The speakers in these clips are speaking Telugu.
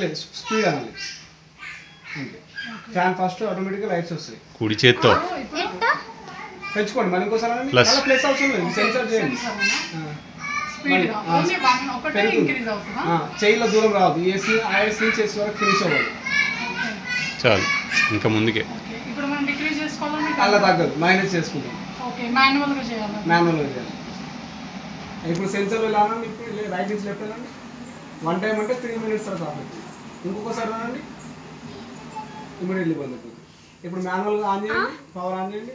లేదు స్పీడ్ అనాలి అంతే. ఫ్యాన్ ఫస్ట్ ఆటోమేటిక్గా లైట్స్ వస్తాయి. కుడి చేత్తో పెంచుకోండి మళ్ళీ ఇంకోసారి ప్లస్ అవసరం లేదు, సెన్సార్ చేయండి. చెయ్యిలో దూరం రావద్దు, ఏసీ ఐఎస్ నుంచి చేసే వరకు ఫినిష్ అవ్వదు చాలు. ఇంకా ముందుకే అలా తగ్గదు, మైనస్ చేసుకుంటాం మాన్యువల్గా చేయాలి. ఇప్పుడు సెన్సర్ వెళ్ళాలండి, ఇప్పుడు రైట్ నుంచి లెఫ్ట్ వెళ్ళండి. 1 టైం అంటే 3 minutes తర్వాత ఆఫ్ అవుతుంది. ఇంకొకసారి రానండి, ఇమీడియట్లీ బంద్ అవుతుంది. ఇప్పుడు మాన్యువల్గా ఆన్ చేయండి, పవర్ ఆన్ చేయండి,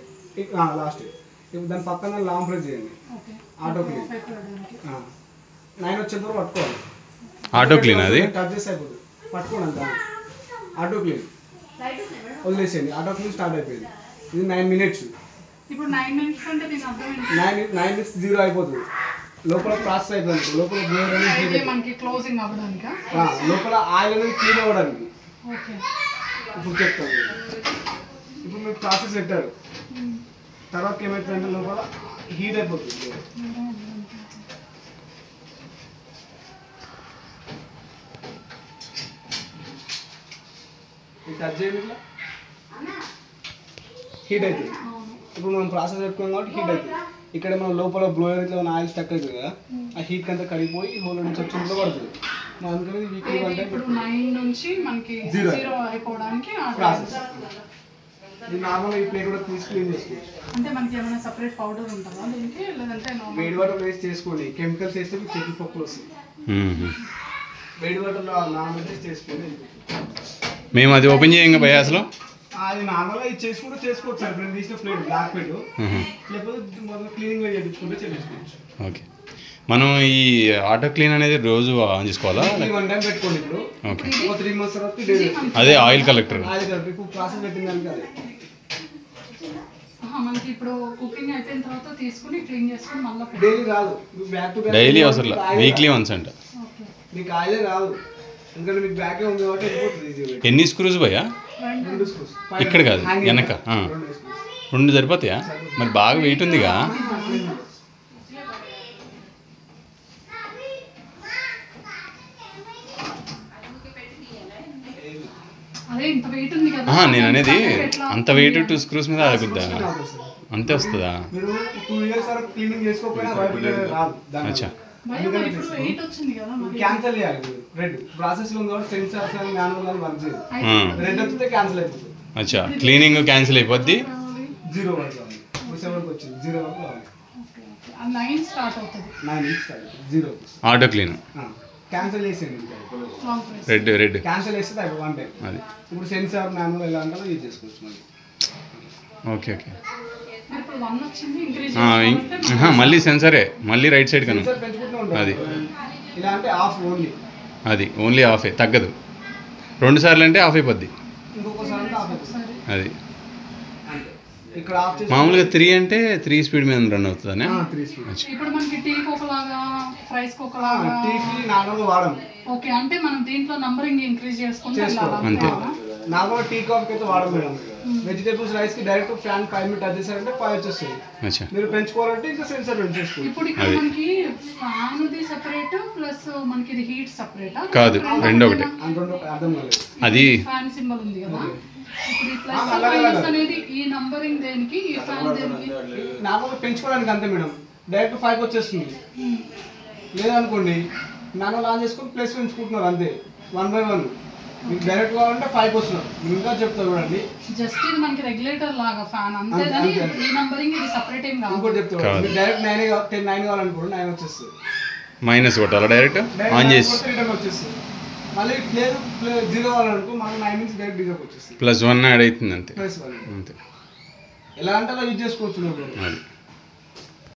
లాస్ట్. ఇప్పుడు దాని పక్కన లాంగ్ ప్రెస్ చేయండి, ఆటో క్లీన్. 9 వచ్చేంత వరకు పట్టుకోవాలి. ఆటో క్లీన్ అది టచ్ చేసి అయిపోతుంది, పట్టుకోండి అంత. ఆటో క్లీన్ వదిలేసేయండి, ఆటో క్లీన్ స్టార్ట్ అయిపోయింది. ఇది 9 minutes. ఇప్పుడు 9 minutes అంటే 9 minutes 0 అయిపోతుంది. లోపల ప్రాసెస్ అయిపోయింది, లోపల లోపల ఆయిల్ అనేది క్లీన్ అవ్వడానికి. ఇప్పుడు చెప్తాను. ఇప్పుడు మీరు ప్రాసెస్ పెట్టారు, తర్వాత ఏమవుతుందంటే లోపల హీట్ అయిపోతుంది. టచ్ చేయండి, ఇట్లా హీట్ అవుతుంది. ఇప్పుడు మనం ప్రాసెస్ పెట్టుకున్నాం కాబట్టి హీట్ అవుతుంది. ఇక్కడ మనం లోపల బ్లోయర్ ఇట్లా ఆయిల్ స్టక్ అవుతుంది కదా, ఆ హీట్ అంతా కడిగిపోయి హోల్ నుంచి వచ్చి ఇంట్లో పడుతుంది. అందుకని వీక్లీ 1 టైం 9 నుంచి మనకి 0 అయిపోవడానికి ప్రాసెస్. ఇది నార్మల్గా ఈ ప్లేట్ కూడా తీసి క్లీన్ చేసుకోవచ్చు. అంటే మనకి ఏమైనా సెపరేట్ పౌడర్ ఉంటుందా దీనికి, లేదంటే వేడి వాటర్ వేస్ట్ చేసుకోండి. కెమికల్స్ వేస్తే మీకు చెట్టు పప్పులు వస్తాయి. వేడి వాటర్లో నార్మల్ చేసుకోండి. మేము అది ఓపెన్ చేయంగా భయ అసలు అది నార్మల్గా ఇది చేసుకుంటే చేసుకోవచ్చు సార్. ఇప్పుడు తీసిన ప్లేట్ బ్లాక్ ప్లేట్, లేకపోతే మొదలు క్లీనింగ్ చేయించుకుంటే చేయించుకోవచ్చు. ఓకే. మనం ఈ ఆటో క్లీన్ అనేది రోజు ఆన్ చేసుకోవాలా? 1 టైం పెట్టుకోండి. ఇప్పుడు ఓకే. 3 months తర్వాత అదే ఆయిల్ కలెక్టర్. ఇప్పుడు ప్రాసెస్ పెట్టిన దానికి అదే. మనకి ఇప్పుడు కుకింగ్ అయిపోయిన తర్వాత తీసుకుని క్లీన్ చేసుకుని మళ్ళీ డైలీ రాదు, బ్యాక్ టు బ్యాక్ డైలీ అవసరం, వీక్లీ వన్స్ అంట. మీకు ఆయిలే రాదు, ఎందుకంటే మీకు బ్యాకే ఉంది కాబట్టి వెళ్ళిపోతుంది. ఎన్ని స్క్రూస్ భయ్యా? 2 screws. ఇక్కడ కాదు, వెనక 2 సరిపోతాయా? మరి బాగా వెయిట్ ఉందిగా. నేను అనేది అంత వెయిట్ 2 screws మీద ఆగుద్దా? అంతే వస్తుందా? అచ్చా, క్యాన్సిల్ చేయాలి. రెడ్ ప్రాసెస్ ఉంది కాబట్టి సెన్సార్స్ అని మాన్యువల్ వర్క్ చేయదు. రెడ్ వస్తే క్యాన్సిల్ అయిపోతుంది. అచ్చా, క్లీనింగ్ క్యాన్సిల్ అయిపోద్ది. 0 వరకు రావాలి, 7 వచ్చింది 0 వరకు రావాలి. 9 స్టార్ట్ అవుతుంది, 9 నుంచి స్టార్ట్ అవుతుంది. 0 ఆటో క్లీన్ క్యాన్సిల్ చేసేయండి. రెడ్ క్యాన్సిల్ చేస్తే 1 టైం. అది ఇప్పుడు సెన్సార్ మాన్యువల్ ఎలా అంటారో యూజ్ చేసుకోవచ్చు మళ్ళీ. Okay okay. మళ్ళీ సెన్సరే, మళ్ళీ రైట్ సైడ్ కను అది. ఇలా అంటే ఆఫ్ ఓన్లీ, అది ఓన్లీ ఆఫే, తగ్గదు. 2 సార్లు అంటే ఆఫ్ అయిపోద్ది. ఇంకొకసారి అంటే ఆఫ్ అయిపోతుంది. అది ఇక్కడ ఆఫ్ చేసి మామూలుగా 3 అంటే 3 స్పీడ్ మీద రన్ అవుతుందనే. 3 స్పీడ్. ఇప్పుడు మనకి టీ కోకలాగా ఫ్రైస్ కోకలాగా టీకి నార్మల్గా వాడము. ఓకే, అంటే మనం దీంట్లో నంబరింగ్ ఇంక్రీజ్ చేసుకుంటే అంతే. నార్మల్గా టీ కాఫీకి అయితే వాడము మేడం. వెజిటేబుల్స్ రైస్ కి డైరెక్ట్ ఫ్యాన్ 5 minutes టచ్ చేశారంటే 5 వచ్చేస్తుంది. మీరు పెంచుకోవాలంటే ఇంకా సెన్సర్ పెంచేసుకోండి. ఇప్పుడు ఇక్కడ మనకి ఫ్యాన్ ది సెపరేట్ ప్లస్ మనకి ఇది హీట్ సెపరేట్ కాదు, రెండు ఒకటే. అర్థం కాలేదు. అది ఫ్యాన్ సింబల్ ఉంది కదా, ఇప్పుడు ఈ ప్లస్ మైనస్ అనేది ఈ నంబరింగ్ దేనికి, ఈ ఫ్యాన్ దేనికి? నార్మల్గా పెంచుకోవడానికి అంతే మేడం, డైరెక్ట్ 5 వచ్చేస్తుంది. లేదనుకోండి నార్మల్ ఆన్ చేసుకుని ప్లస్ పెంచుకుంటున్నారు అంతే, 1 by 1. మీకు డైరెక్ట్ కావాలంటే 5 వస్తున్నారు. ఇంకా చెప్తారు చూడండి, జస్ట్ ఇది మనకి రెగ్యులేటర్ లాగా ఫ్యాన్ అంతే కానీ ఈ నంబరింగ్ ఇది సెపరేట్ ఏం కాదు. ఇంకోటి చెప్తారు, మీకు డైరెక్ట్ 9 కావాలనుకోండి 9 వచ్చేస్తుంది. మైనస్ కొట్టాలా డైరెక్ట్ ఆన్ చేసి రిటర్న్ వచ్చేస్తుంది. మళ్ళీ లేదు 0 కావాలనుకో మనకు 9 నుంచి డైరెక్ట్ 0 వచ్చేస్తుంది. +1 యాడ్ అవుతుంది అంతే. +1 అంతే. ఎలా అంటే అలా యూజ్ చేసుకోవచ్చు.